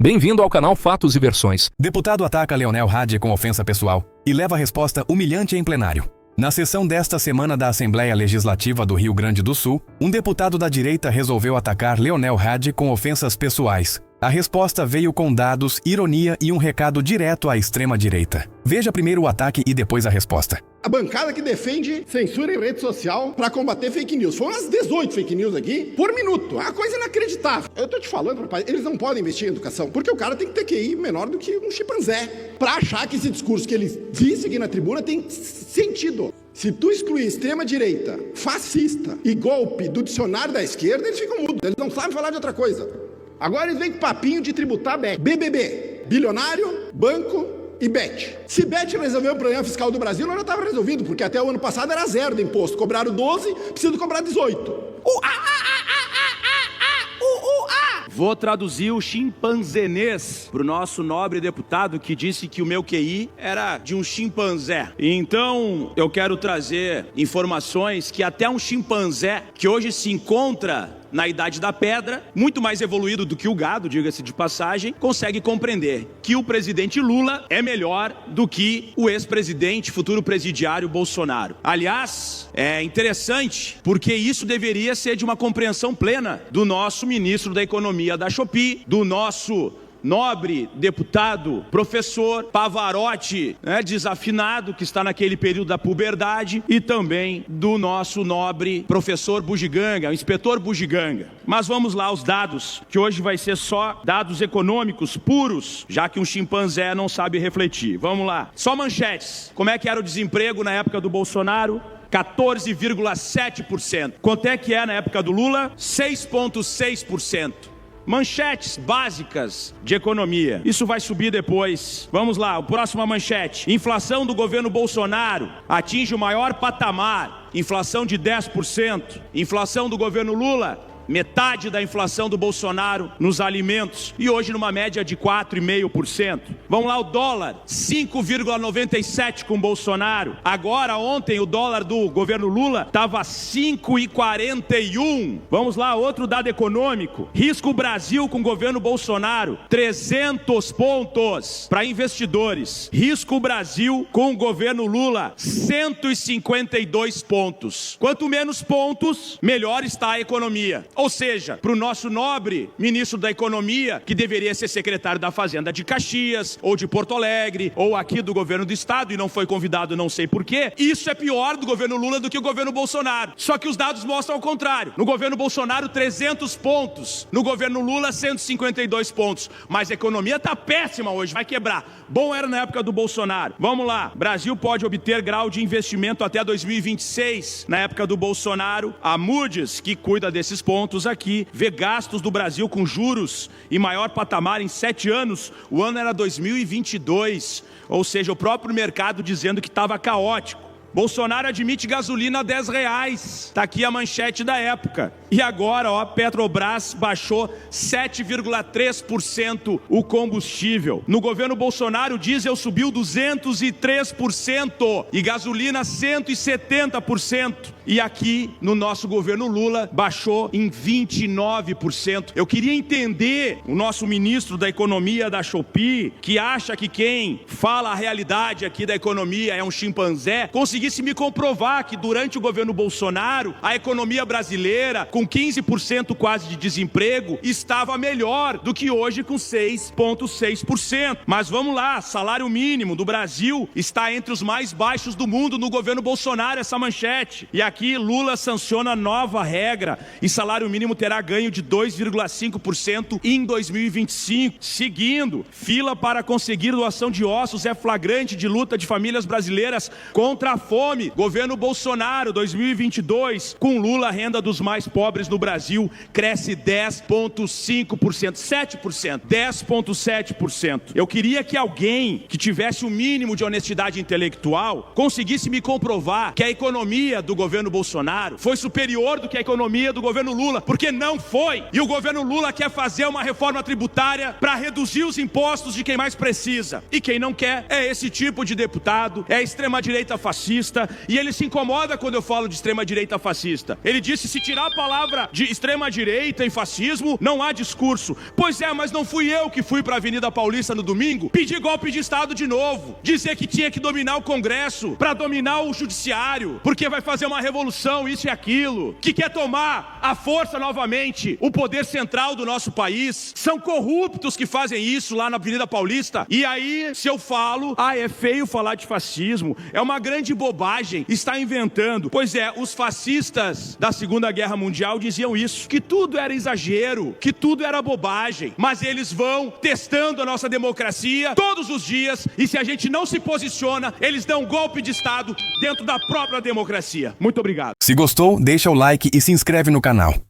Bem-vindo ao canal Fatos e Versões. Deputado ataca Leonel Hadi com ofensa pessoal e leva resposta humilhante em plenário. Na sessão desta semana da Assembleia Legislativa do Rio Grande do Sul, um deputado da direita resolveu atacar Leonel Hadi com ofensas pessoais. A resposta veio com dados, ironia e um recado direto à extrema-direita. Veja primeiro o ataque e depois a resposta. A bancada que defende censura em rede social para combater fake news. Foram umas 18 fake news aqui por minuto. É uma coisa inacreditável. Eu tô te falando, rapaz, eles não podem investir em educação, porque o cara tem que ter QI menor do que um chimpanzé para achar que esse discurso que ele disse aqui na tribuna tem sentido. Se tu excluir extrema-direita, fascista e golpe do dicionário da esquerda, eles ficam mudos. Eles não sabem falar de outra coisa. Agora eles vêm com papinho de tributar BET. BBB, bilionário, banco e BET. Se BET resolveu o problema fiscal do Brasil, não já estava resolvido, porque até o ano passado era 0 de imposto. Cobraram 12, precisam cobrar 18. Vou traduzir o chimpanzenês para o nosso nobre deputado que disse que o meu QI era de um chimpanzé. Então, eu quero trazer informações que até um chimpanzé, que hoje se encontra na idade da pedra, muito mais evoluído do que o gado, diga-se de passagem, consegue compreender que o presidente Lula é melhor do que o ex-presidente, futuro presidiário Bolsonaro. Aliás, é interessante, porque isso deveria ser de uma compreensão plena do nosso ministro da Economia da Shopee, do nosso nobre deputado, professor Pavarotti, desafinado, que está naquele período da puberdade, e também do nosso nobre professor Bugiganga, o inspetor Bugiganga. Mas vamos lá aos dados, que hoje vai ser só dados econômicos puros, já que um chimpanzé não sabe refletir. Vamos lá. Só manchetes. Como é que era o desemprego na época do Bolsonaro? 14,7%. Quanto é que é na época do Lula? 6,6%. Manchetes básicas de economia. Isso vai subir depois. Vamos lá, a próxima manchete. Inflação do governo Bolsonaro atinge o maior patamar. Inflação de 10%. Inflação do governo Lula, metade da inflação do Bolsonaro nos alimentos, e hoje numa média de 4,5%. Vamos lá, o dólar, 5,97 com Bolsonaro. Agora, ontem, o dólar do governo Lula estava 5,41. Vamos lá, outro dado econômico. Risco Brasil com o governo Bolsonaro, 300 pontos para investidores. Risco Brasil com o governo Lula, 152 pontos. Quanto menos pontos, melhor está a economia. Ou seja, para o nosso nobre ministro da Economia, que deveria ser secretário da Fazenda de Caxias, ou de Porto Alegre, ou aqui do governo do estado, e não foi convidado, não sei porquê, isso é pior do governo Lula do que o governo Bolsonaro. Só que os dados mostram o contrário. No governo Bolsonaro, 300 pontos. No governo Lula, 152 pontos. Mas a economia está péssima hoje, vai quebrar. Bom era na época do Bolsonaro. Vamos lá. Brasil pode obter grau de investimento até 2026. Na época do Bolsonaro, a Moody's, que cuida desses pontos aqui, vê gastos do Brasil com juros e maior patamar em 7 anos. O ano era 2022, ou seja, o próprio mercado dizendo que estava caótico. Bolsonaro admite gasolina a R$10. Está aqui a manchete da época. E agora, a Petrobras baixou 7,3% o combustível. No governo Bolsonaro, o diesel subiu 203% e gasolina 170%. E aqui, no nosso governo Lula, baixou em 29%. Eu queria entender o nosso ministro da Economia da Shopee, que acha que quem fala a realidade aqui da economia é um chimpanzé, conseguisse me comprovar que durante o governo Bolsonaro, a economia brasileira, com 15% quase de desemprego, estava melhor do que hoje com 6,6%. Mas vamos lá, salário mínimo do Brasil está entre os mais baixos do mundo no governo Bolsonaro, essa manchete. E aqui Lula sanciona nova regra e salário mínimo terá ganho de 2,5% em 2025. Seguindo, fila para conseguir doação de ossos é flagrante de luta de famílias brasileiras contra a fome. Governo Bolsonaro 2022, com Lula, a renda dos mais pobres no Brasil cresce 10,5%, 7%, 10,7%. Eu queria que alguém que tivesse o mínimo de honestidade intelectual conseguisse me comprovar que a economia do governo Bolsonaro foi superior do que a economia do governo Lula, porque não foi. E o governo Lula quer fazer uma reforma tributária para reduzir os impostos de quem mais precisa. E quem não quer é esse tipo de deputado, é a extrema-direita fascista, fascista e ele se incomoda quando eu falo de extrema-direita fascista. Ele disse: se tirar a palavra de extrema-direita e fascismo, não há discurso. Pois é, mas não fui eu que fui para a Avenida Paulista no domingo pedir golpe de Estado de novo, dizer que tinha que dominar o Congresso para dominar o Judiciário, porque vai fazer uma revolução, isso e aquilo, que quer tomar à força novamente o poder central do nosso país. São corruptos que fazem isso lá na Avenida Paulista. E aí, se eu falo, é feio falar de fascismo, é uma grande bobagem, está inventando. Pois é, os fascistas da Segunda Guerra Mundial diziam isso, que tudo era exagero, que tudo era bobagem, mas eles vão testando a nossa democracia todos os dias, e se a gente não se posiciona, eles dão um golpe de Estado dentro da própria democracia. Muito obrigado. Se gostou, deixa o like e se inscreve no canal.